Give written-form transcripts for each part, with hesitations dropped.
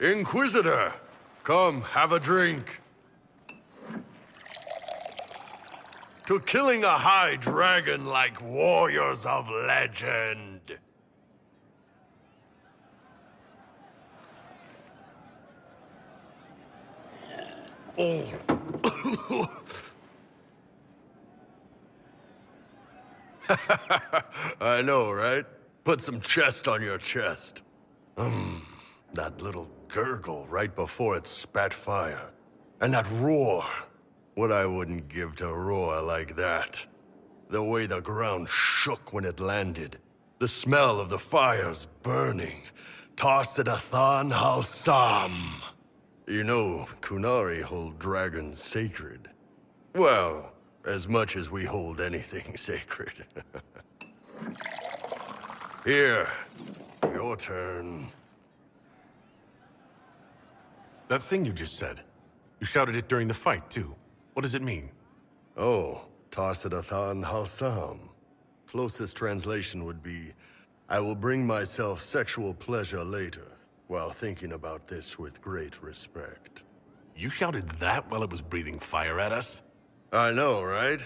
Inquisitor, come have a drink. To killing a high dragon like warriors of legend. Oh. I know, right? Put some chest on your chest. That little gurgle right before it spat fire. And that roar. What I wouldn't give to roar like that. The way the ground shook when it landed. The smell of the fires burning. Tarsidathan Halsam. You know, Kunari hold dragons sacred. Well, as much as we hold anything sacred. Here, your turn. That thing you just said. You shouted it during the fight, too. What does it mean? Oh, Tarsidathan Halsam. Closest translation would be, I will bring myself sexual pleasure later, while thinking about this with great respect. You shouted that while it was breathing fire at us? I know, right?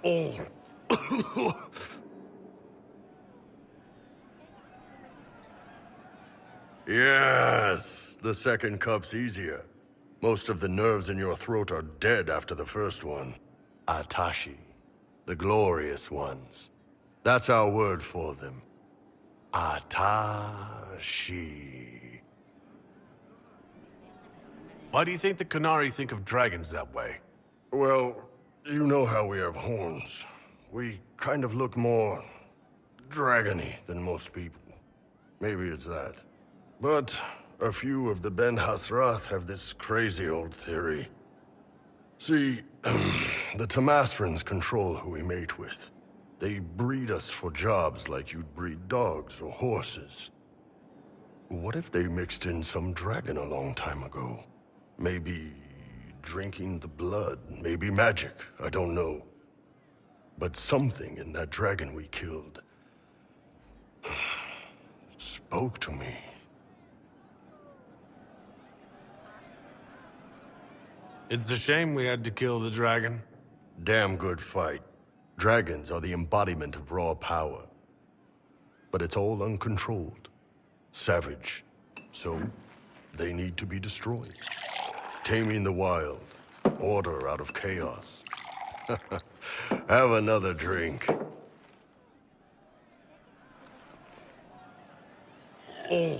Oh. Yes, the second cup's easier. Most of the nerves in your throat are dead after the first one. Atashi, the glorious ones. That's our word for them. Atashi. Why do you think the Kunari think of dragons that way? Well, you know how we have horns. We kind of look more dragony than most people. Maybe it's that. But a few of the Ben Hasrath have this crazy old theory. See, the Tamasrans control who we mate with. They breed us for jobs like you'd breed dogs or horses. What if they mixed in some dragon a long time ago? Maybe drinking the blood, maybe magic, I don't know. But something in that dragon we killed spoke to me. It's a shame we had to kill the dragon. Damn good fight. Dragons are the embodiment of raw power. But it's all uncontrolled. Savage. So, they need to be destroyed. Taming the wild. Order out of chaos. Have another drink. Oh.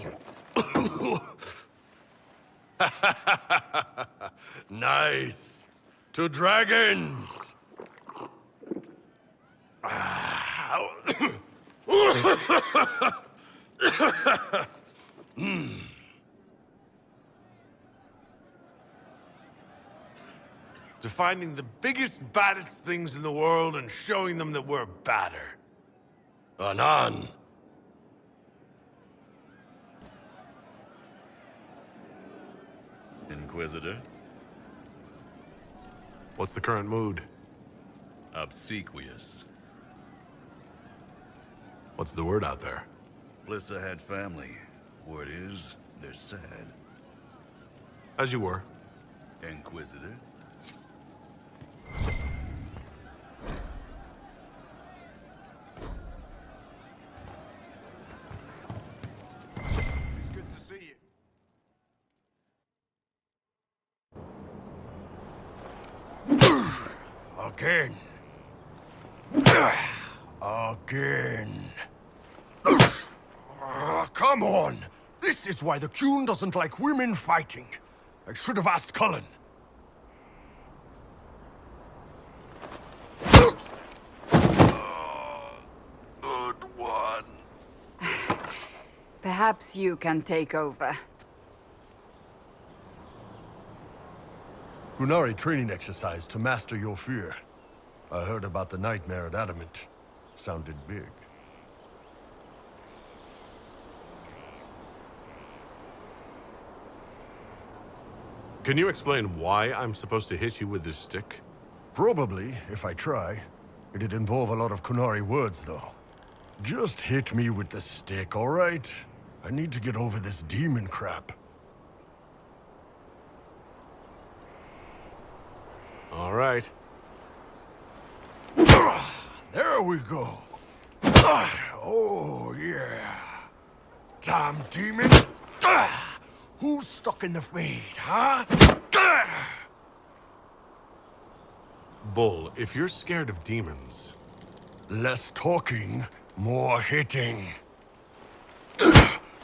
Nice. To dragons. To finding the biggest, baddest things in the world and showing them that we're badder. Anan. Inquisitor, What's the current mood? obsequious. What's the word out there? Blissa had family. Word is, they're sad. As you were. Inquisitor, It's good to see you. Again. Again. Come on! This is why the Qun doesn't like women fighting. I should have asked Cullen. Good one. Perhaps you can take over. Kunari training exercise to master your fear. I heard about the nightmare at Adamant. Sounded big. Can you explain why I'm supposed to hit you with this stick? Probably, if I try. It'd involve a lot of Kunari words, though. Just hit me with the stick, alright? I need to get over this demon crap. All right. There we go. Oh, yeah. Damn demon. Who's stuck in the fade, huh? Bull, if you're scared of demons... Less talking, more hitting.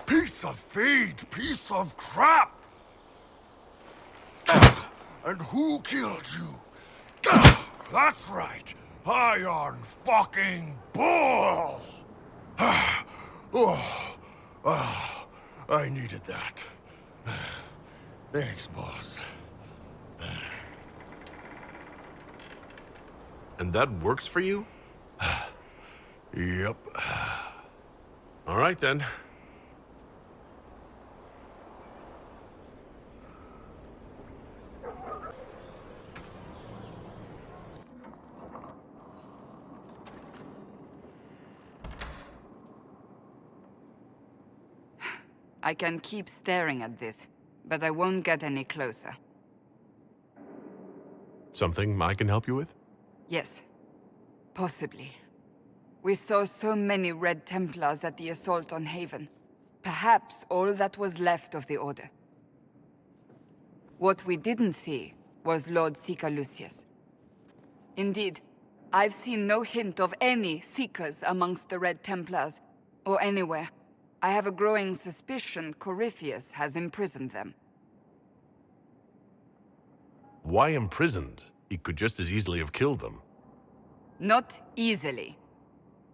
Piece of feed, piece of crap! And who killed you? That's right, Iron fucking Bull! I needed that. Thanks, boss. And that works for you? Yep. All right, then. I can keep staring at this, but I won't get any closer. Something I can help you with? Yes. Possibly. We saw so many Red Templars at the assault on Haven. Perhaps all that was left of the Order. What we didn't see was Lord Seeker Lucius. Indeed, I've seen no hint of any Seekers amongst the Red Templars, or anywhere. I have a growing suspicion Corypheus has imprisoned them. Why imprisoned? He could just as easily have killed them. Not easily.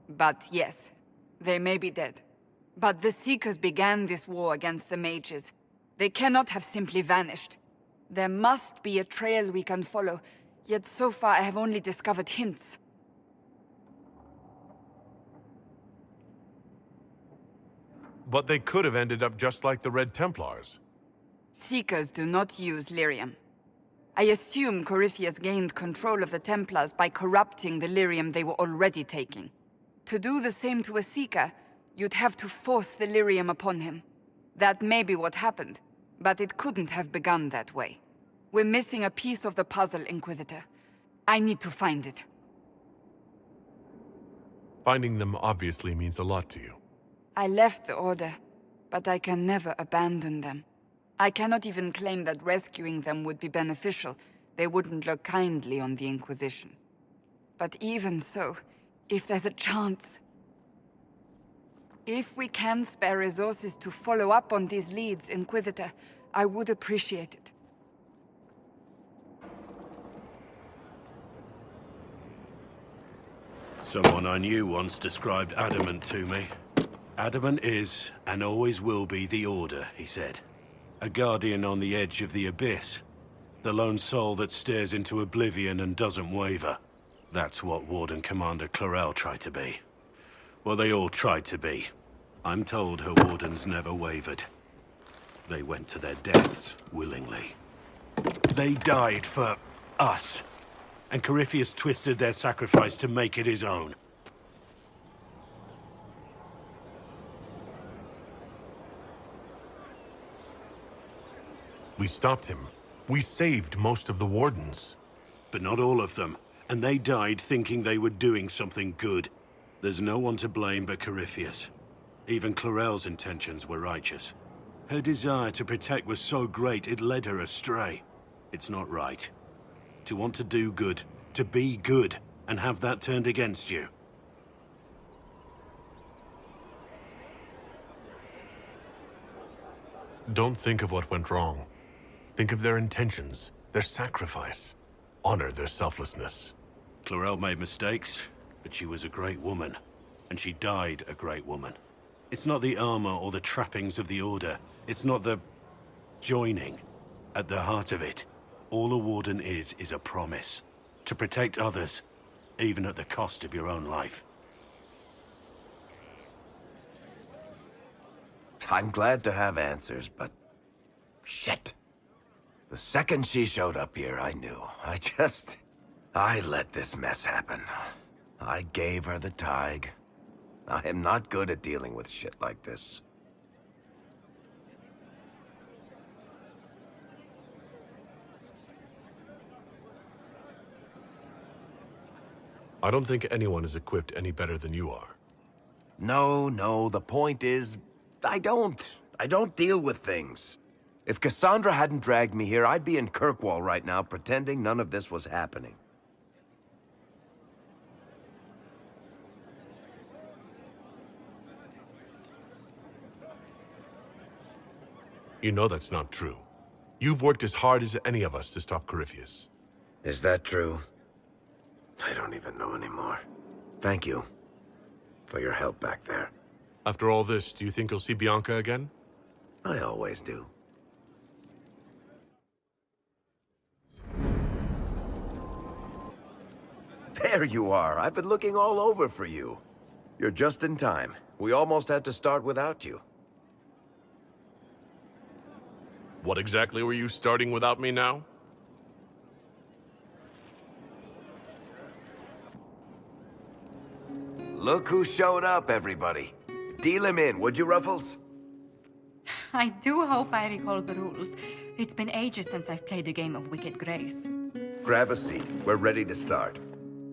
But yes, they may be dead. But the Seekers began this war against the mages. They cannot have simply vanished. There must be a trail we can follow, yet so far I have only discovered hints. But they could have ended up just like the Red Templars. Seekers do not use lyrium. I assume Corypheus gained control of the Templars by corrupting the lyrium they were already taking. To do the same to a Seeker, you'd have to force the lyrium upon him. That may be what happened, but it couldn't have begun that way. We're missing a piece of the puzzle, Inquisitor. I need to find it. Finding them obviously means a lot to you. I left the Order, but I can never abandon them. I cannot even claim that rescuing them would be beneficial. They wouldn't look kindly on the Inquisition. But even so, if there's a chance... If we can spare resources to follow up on these leads, Inquisitor, I would appreciate it. Someone I knew once described Adamant to me. Adamant is, and always will be, the Order, he said. A guardian on the edge of the abyss. The lone soul that stares into oblivion and doesn't waver. That's what Warden Commander Clarel tried to be. Well, they all tried to be. I'm told her wardens never wavered. They went to their deaths willingly. They died for us. And Corypheus twisted their sacrifice to make it his own. We stopped him. We saved most of the Wardens. But not all of them. And they died thinking they were doing something good. There's no one to blame but Corypheus. Even Clarel's intentions were righteous. Her desire to protect was so great it led her astray. It's not right. To want to do good, to be good, and have that turned against you. Don't think of what went wrong. Think of their intentions, their sacrifice. Honor their selflessness. Clarel made mistakes, but she was a great woman. And she died a great woman. It's not the armor or the trappings of the Order. It's not the... joining. At the heart of it, all a Warden is a promise. To protect others, even at the cost of your own life. I'm glad to have answers, but... shit. The second she showed up here, I knew. I let this mess happen. I gave her the tig. I am not good at dealing with shit like this. I don't think anyone is equipped any better than you are. No, the point is, I don't deal with things. If Cassandra hadn't dragged me here, I'd be in Kirkwall right now pretending none of this was happening. You know that's not true. You've worked as hard as any of us to stop Corypheus. Is that true? I don't even know anymore. Thank you for your help back there. After all this, do you think you'll see Bianca again? I always do. There you are. I've been looking all over for you. You're just in time. We almost had to start without you. What exactly were you starting without me now? Look who showed up, everybody. Deal him in, would you, Ruffles? I do hope I recall the rules. It's been ages since I've played a game of Wicked Grace. Grab a seat. We're ready to start.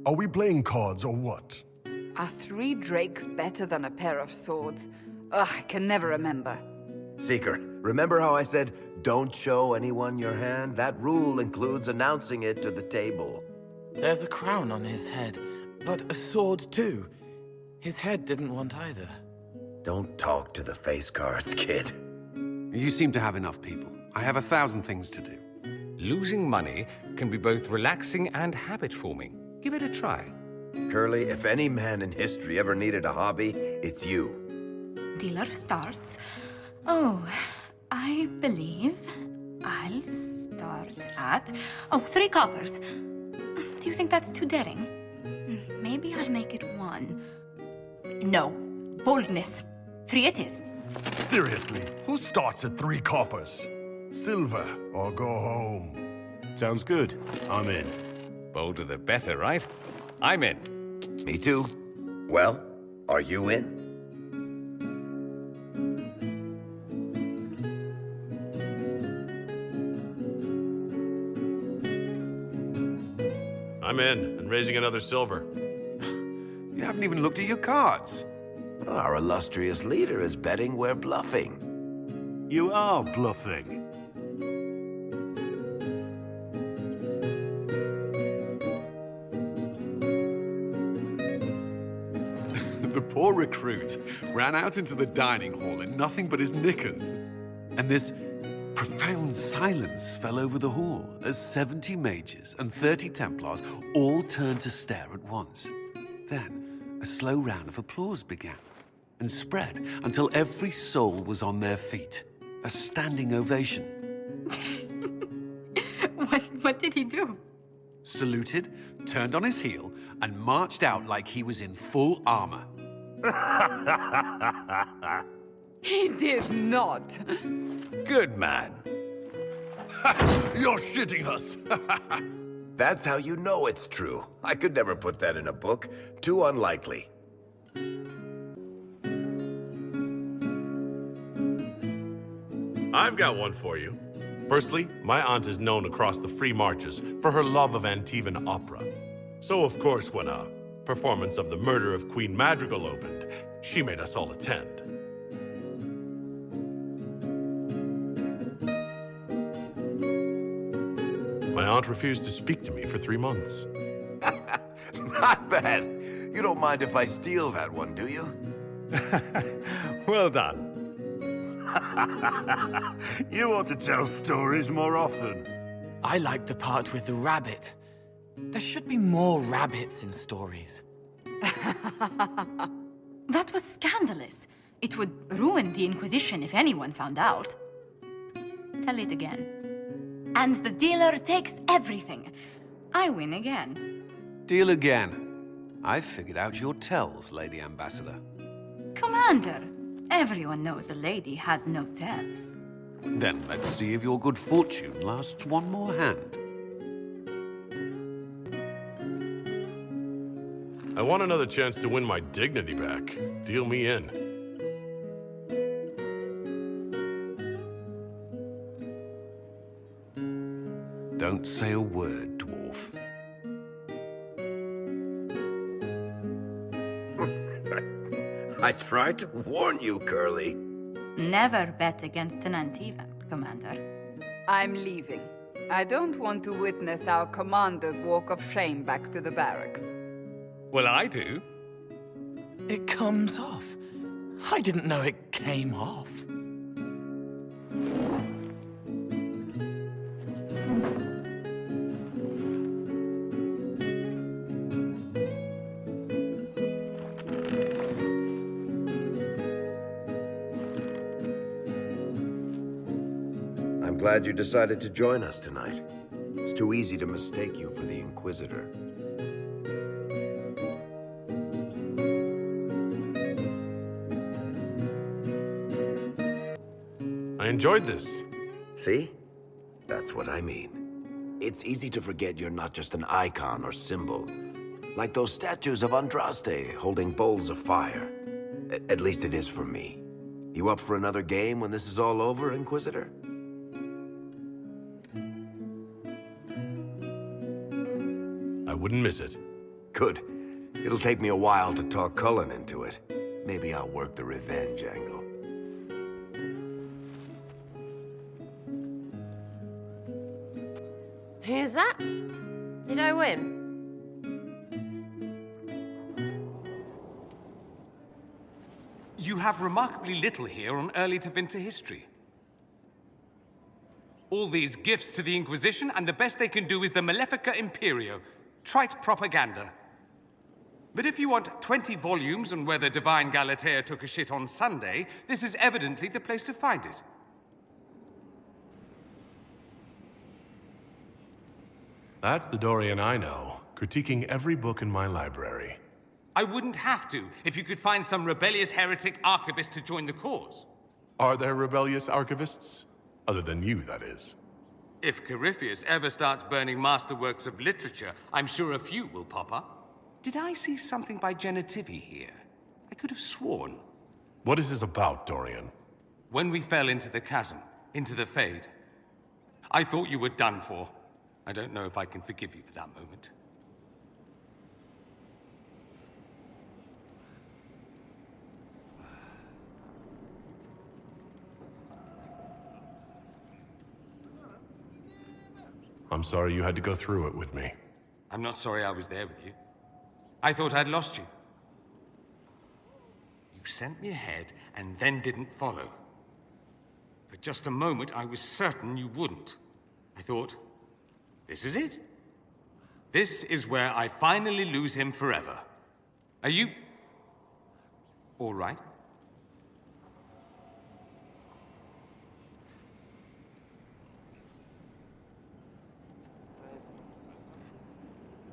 Are we playing cards or what? Are 3 drakes better than a pair of swords? Ugh, I can never remember. Seeker, remember how I said, don't show anyone your hand? That rule includes announcing it to the table. There's a crown on his head, but a sword too. His head didn't want either. Don't talk to the face cards, kid. You seem to have enough people. I have 1,000 things to do. Losing money can be both relaxing and habit-forming. Give it a try. Curly, if any man in history ever needed a hobby, it's you. Dealer starts. Oh, I believe I'll start at... 3 coppers. Do you think that's too daring? Maybe I'll make it 1. No. Boldness. 3 it is. Seriously, who starts at 3 coppers? Silver or go home? Sounds good. I'm in. Bolder the better, right? I'm in. Me too. Well, are you in? I'm in, and raising another silver. You haven't even looked at your cards. Our illustrious leader is betting we're bluffing. You are bluffing. The poor recruit ran out into the dining hall in nothing but his knickers. And this profound silence fell over the hall as 70 mages and 30 Templars all turned to stare at once. Then, a slow round of applause began and spread until every soul was on their feet. A standing ovation. What did he do? Saluted, turned on his heel, and marched out like he was in full armor. He did not. Good man. You're shitting us! That's how you know it's true. I could never put that in a book. Too unlikely. I've got one for you. Firstly, my aunt is known across the free marches for her love of Antivan opera. So, of course, when a performance of The Murder of Queen Madrigal opened, she made us all attend. My aunt refused to speak to me for 3 months. Not bad. You don't mind if I steal that one, do you? Well done. You ought to tell stories more often. I like the part with the rabbit. There should be more rabbits in stories. That was scandalous. It would ruin the Inquisition if anyone found out. Tell it again. And the dealer takes everything. I win again. Deal again. I've figured out your tells, Lady Ambassador. Commander, everyone knows a lady has no tells. Then let's see if your good fortune lasts one more hand. I want another chance to win my dignity back. Deal me in. Don't say a word, dwarf. I tried to warn you, Curly. Never bet against an Antivan, Commander. I'm leaving. I don't want to witness our commander's walk of shame back to the barracks. Well, I do. It comes off. I didn't know it came off. I'm glad you decided to join us tonight. It's too easy to mistake you for the Inquisitor. I enjoyed this. See? That's what I mean. It's easy to forget you're not just an icon or symbol. Like those statues of Andraste holding bowls of fire. At least it is for me. You up for another game when this is all over, Inquisitor? I wouldn't miss it. Good. It'll take me a while to talk Cullen into it. Maybe I'll work the revenge angle. Who's that? Did I win? You have remarkably little here on early Tevinter history. All these gifts to the Inquisition, and the best they can do is the Malefica Imperio. Trite propaganda. But if you want 20 volumes on whether Divine Galatea took a shit on Sunday, this is evidently the place to find it. That's the Dorian I know, critiquing every book in my library. I wouldn't have to, if you could find some rebellious heretic archivist to join the cause. Are there rebellious archivists? Other than you, that is. If Corypheus ever starts burning masterworks of literature, I'm sure a few will pop up. Did I see something by Genitivi here? I could have sworn. What is this about, Dorian? When we fell into the chasm, into the Fade, I thought you were done for. I don't know if I can forgive you for that moment. I'm sorry you had to go through it with me. I'm not sorry I was there with you. I thought I'd lost you. You sent me ahead and then didn't follow. For just a moment, I was certain you wouldn't. I thought, this is it. This is where I finally lose him forever. Are you all right?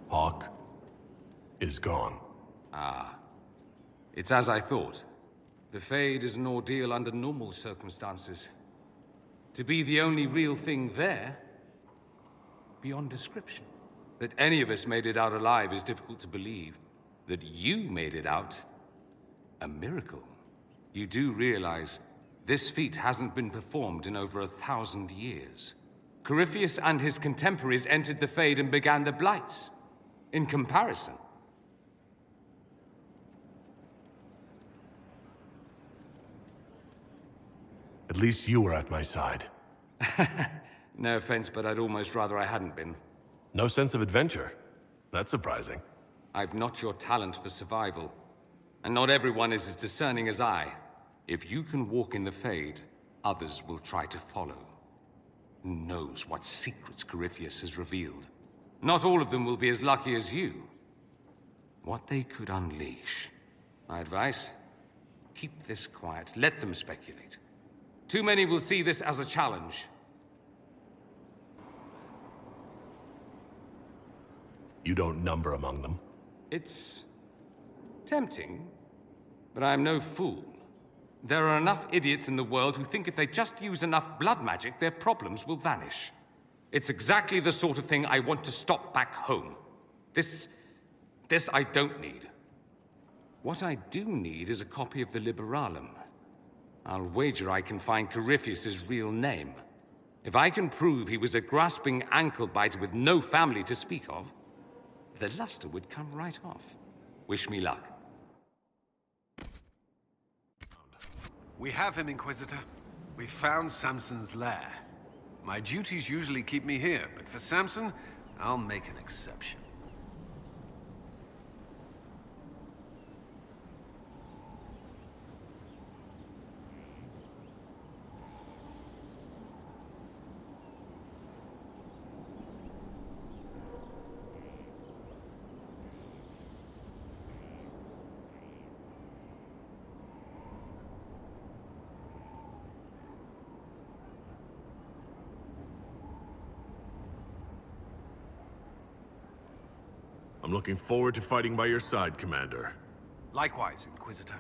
Hawk is gone. Ah. It's as I thought. The Fade is an ordeal under normal circumstances. To be the only real thing there, beyond description. That any of us made it out alive is difficult to believe. That you made it out, a miracle. You do realize this feat hasn't been performed in over 1,000 years. Corypheus and his contemporaries entered the Fade and began the Blights. In comparison. At least you were at my side. No offense, but I'd almost rather I hadn't been. No sense of adventure. That's surprising. I've not your talent for survival. And not everyone is as discerning as I. If you can walk in the Fade, others will try to follow. Who knows what secrets Corypheus has revealed? Not all of them will be as lucky as you. What they could unleash. My advice? Keep this quiet. Let them speculate. Too many will see this as a challenge. You don't number among them. It's tempting, but I'm no fool. There are enough idiots in the world who think if they just use enough blood magic, their problems will vanish. It's exactly the sort of thing I want to stop back home. This I don't need. What I do need is a copy of the Liberalum. I'll wager I can find Corypheus's real name. If I can prove he was a grasping ankle-biter with no family to speak of, the luster would come right off. Wish me luck. We have him, Inquisitor. We found Samson's lair. My duties usually keep me here, but for Samson, I'll make an exception. I'm looking forward to fighting by your side, Commander. Likewise, Inquisitor.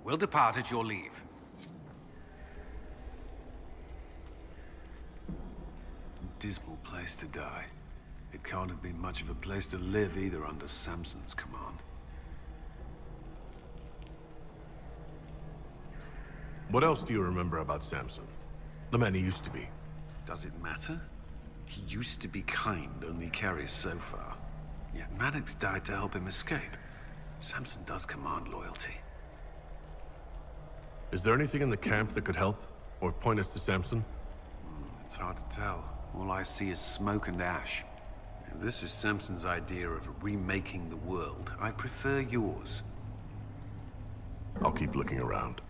We'll depart at your leave. Dismal place to die. It can't have been much of a place to live either under Samson's command. What else do you remember about Samson? The man he used to be. Does it matter? He used to be kind, only carries so far. Yet Maddox died to help him escape. Samson does command loyalty. Is there anything in the camp that could help? Or point us to Samson? It's hard to tell. All I see is smoke and ash. If this is Samson's idea of remaking the world, I prefer yours. I'll keep looking around.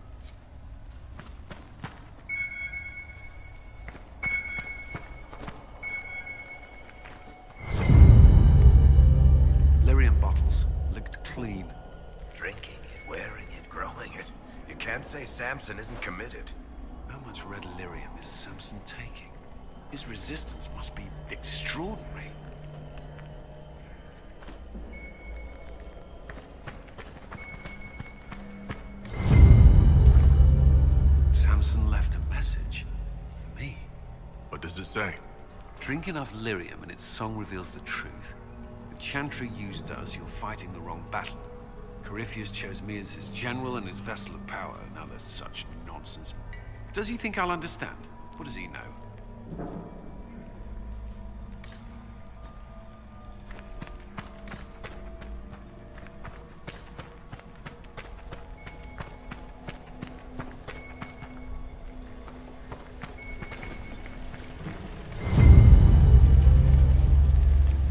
Lyrium bottles, licked clean. Drinking it, wearing it, growing it. You can't say Samson isn't committed. How much red lyrium is Samson taking? His resistance must be extraordinary. Samson left a message. For me. What does it say? Drink enough lyrium and its song reveals the truth. The chantry used us, you're fighting the wrong battle. Corypheus chose me as his general and his vessel of power. Now that's such nonsense. Does he think I'll understand? What does he know?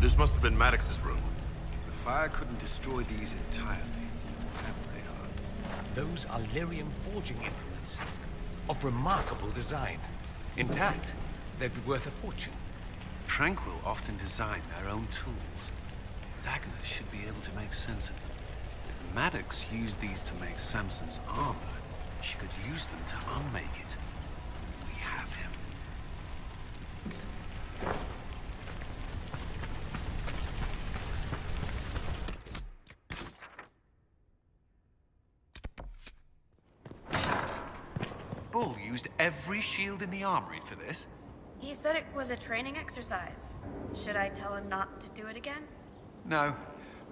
This must have been Maddox's room. The fire couldn't destroy these entirely. Whatever they are. Those are lyrium forging implements. Of remarkable design. Intact, they'd be worth a fortune. Tranquil often design their own tools. Agnes should be able to make sense of them. If Maddox used these to make Samson's armor, she could use them to unmake it. We have him. Bull used every shield in the armory for this? He said it was a training exercise. Should I tell him not to do it again? No.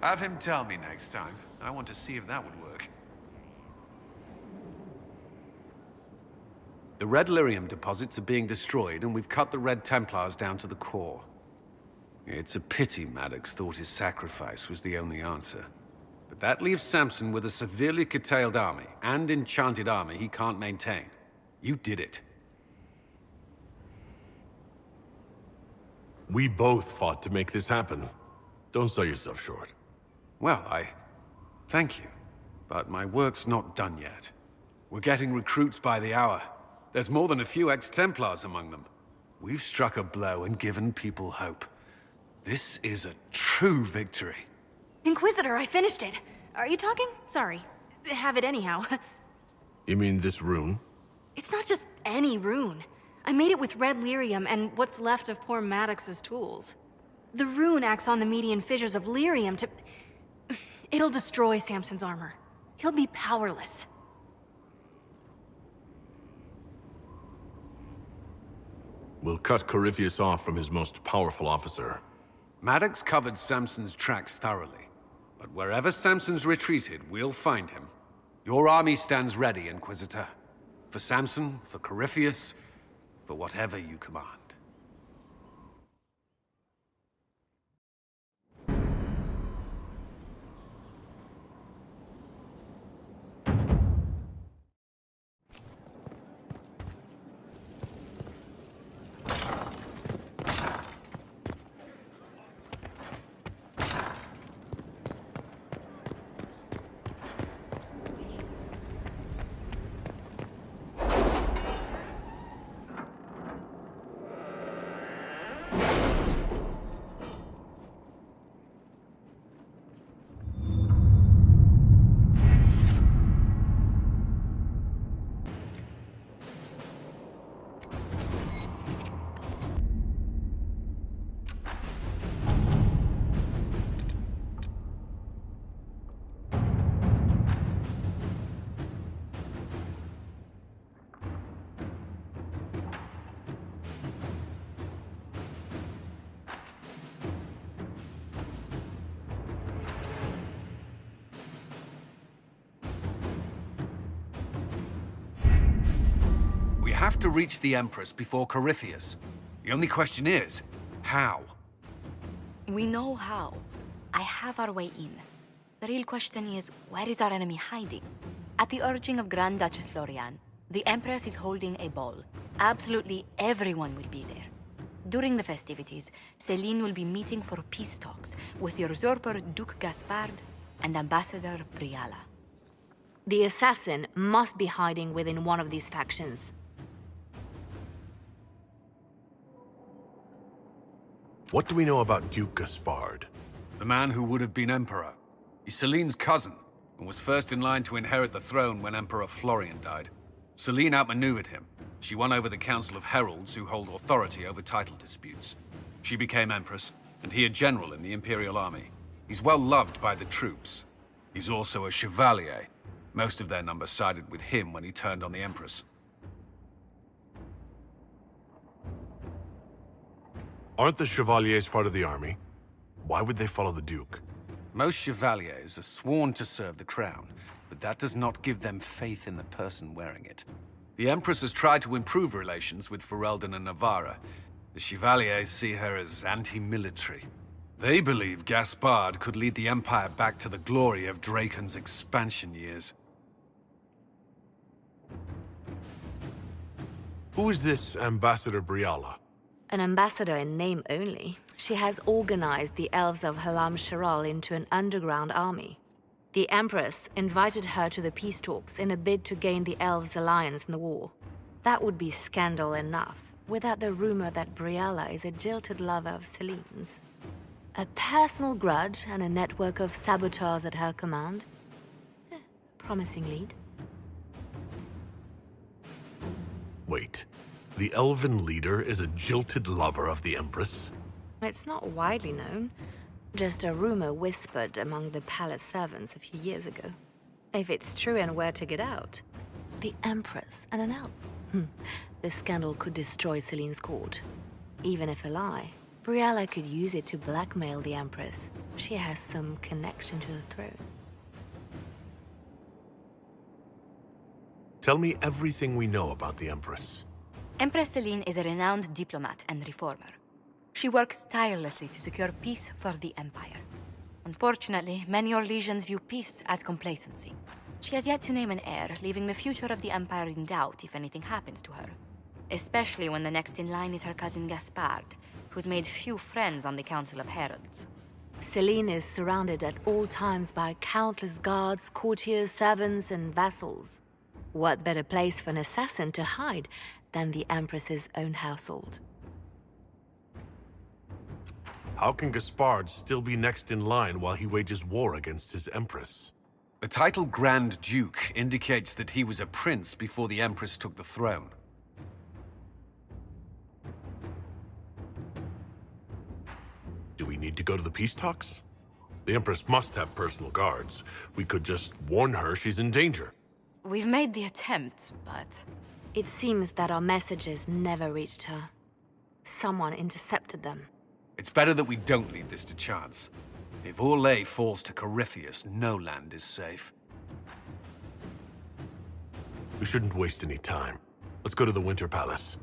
Have him tell me next time. I want to see if that would work. The Red Lyrium deposits are being destroyed, and we've cut the Red Templars down to the core. It's a pity Maddox thought his sacrifice was the only answer. But that leaves Samson with a severely curtailed army, and enchanted armor he can't maintain. You did it. We both fought to make this happen. Don't sell yourself short. Well, thank you. But my work's not done yet. We're getting recruits by the hour. There's more than a few ex-Templars among them. We've struck a blow and given people hope. This is a true victory. Inquisitor, I finished it. Are you talking? Sorry. Have it anyhow. You mean this rune? It's not just any rune. I made it with red lyrium and what's left of poor Maddox's tools. The rune acts on the median fissures of lyrium to... It'll destroy Samson's armor. He'll be powerless. We'll cut Corypheus off from his most powerful officer. Maddox covered Samson's tracks thoroughly. But wherever Samson's retreated, we'll find him. Your army stands ready, Inquisitor. For Samson, for Corypheus, for whatever you command. We have to reach the Empress before Corypheus. The only question is, how? We know how. I have our way in. The real question is, where is our enemy hiding? At the urging of Grand Duchess Florian, the Empress is holding a ball. Absolutely everyone will be there. During the festivities, Celine will be meeting for peace talks with the usurper Duke Gaspard and Ambassador Briala. The assassin must be hiding within one of these factions. What do we know about Duke Gaspard? The man who would have been Emperor. He's Celine's cousin, and was first in line to inherit the throne when Emperor Florian died. Celine outmaneuvered him. She won over the Council of Heralds, who hold authority over title disputes. She became Empress, and he a general in the Imperial Army. He's well loved by the troops. He's also a Chevalier. Most of their number sided with him when he turned on the Empress. Aren't the Chevaliers part of the army? Why would they follow the Duke? Most Chevaliers are sworn to serve the crown, but that does not give them faith in the person wearing it. The Empress has tried to improve relations with Ferelden and Navarra. The Chevaliers see her as anti-military. They believe Gaspard could lead the Empire back to the glory of Draken's expansion years. Who is this Ambassador Briala? An ambassador in name only. She has organized the elves of Halam Sharal into an underground army. The Empress invited her to the peace talks in a bid to gain the elves' alliance in the war. That would be scandal enough, without the rumor that Briala is a jilted lover of Celine's. A personal grudge and a network of saboteurs at her command. Promising lead. Wait, the elven leader is a jilted lover of the Empress? It's not widely known. Just a rumor whispered among the palace servants a few years ago. If it's true and were to get out, the Empress and an elf. The scandal could destroy Celine's court. Even if a lie, Briala could use it to blackmail the Empress. She has some connection to the throne. Tell me everything we know about the Empress. Empress Celine is a renowned diplomat and reformer. She works tirelessly to secure peace for the Empire. Unfortunately, many Orlesians view peace as complacency. She has yet to name an heir, leaving the future of the Empire in doubt if anything happens to her. Especially when the next in line is her cousin Gaspard, who's made few friends on the Council of Heralds. Celine is surrounded at all times by countless guards, courtiers, servants, and vassals. What better place for an assassin to hide than the Empress's own household? How can Gaspard still be next in line while he wages war against his Empress? The title Grand Duke indicates that he was a prince before the Empress took the throne. Do we need to go to the peace talks? The Empress must have personal guards. We could just warn her she's in danger. We've made the attempt, but... It seems that our messages never reached her. Someone intercepted them. It's better that we don't leave this to chance. If Orlais falls to Corypheus, no land is safe. We shouldn't waste any time. Let's go to the Winter Palace.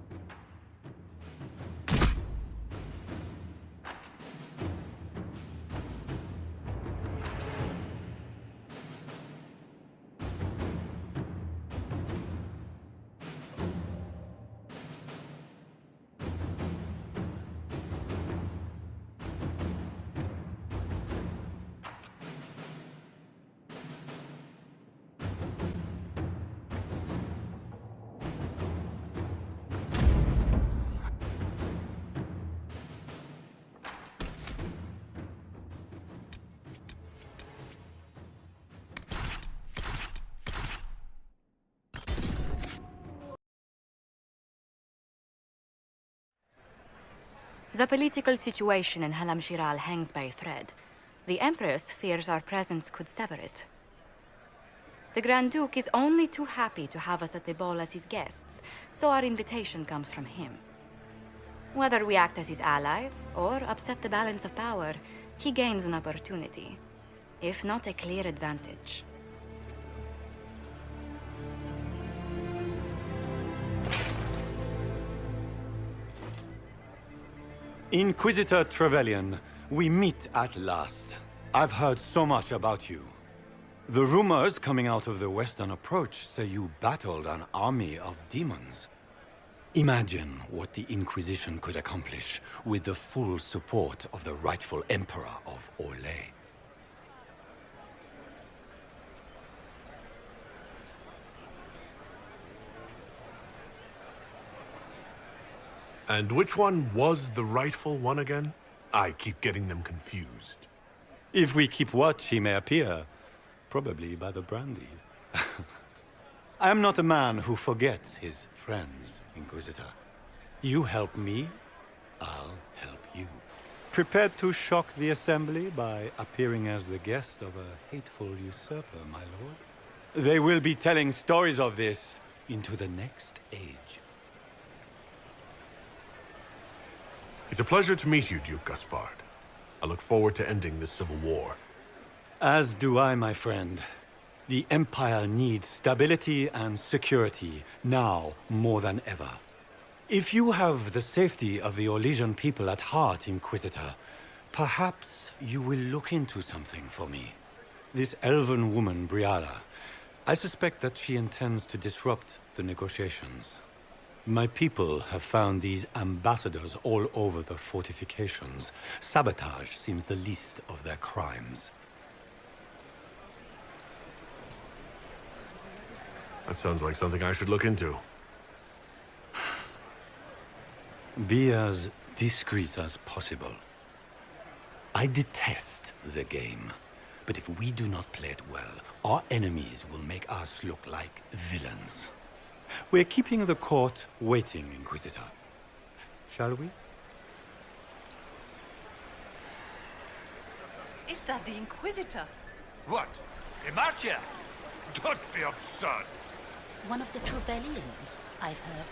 The political situation in Halam Shiral hangs by a thread. The Empress fears our presence could sever it. The Grand Duke is only too happy to have us at the ball as his guests, so our invitation comes from him. Whether we act as his allies or upset the balance of power, he gains an opportunity, if not a clear advantage. Inquisitor Trevelyan, we meet at last. I've heard so much about you. The rumors coming out of the Western Approach say you battled an army of demons. Imagine what the Inquisition could accomplish with the full support of the rightful Emperor of Orlais. And which one was the rightful one again? I keep getting them confused. If we keep watch, he may appear. Probably by the brandy. I am not a man who forgets his friends, Inquisitor. You help me, I'll help you. Prepared to shock the Assembly by appearing as the guest of a hateful usurper, my lord? They will be telling stories of this into the next age. It's a pleasure to meet you, Duke Gaspard. I look forward to ending this civil war. As do I, my friend. The Empire needs stability and security, now more than ever. If you have the safety of the Orlesian people at heart, Inquisitor, perhaps you will look into something for me. This elven woman, Briala, I suspect that she intends to disrupt the negotiations. My people have found these ambassadors all over the fortifications. Sabotage seems the least of their crimes. That sounds like something I should look into. Be as discreet as possible. I detest the game, but if we do not play it well, our enemies will make us look like villains. We're keeping the court waiting, Inquisitor. Shall we? Is that the Inquisitor? What? Imartia? Don't be absurd! One of the Trevellians, I've heard.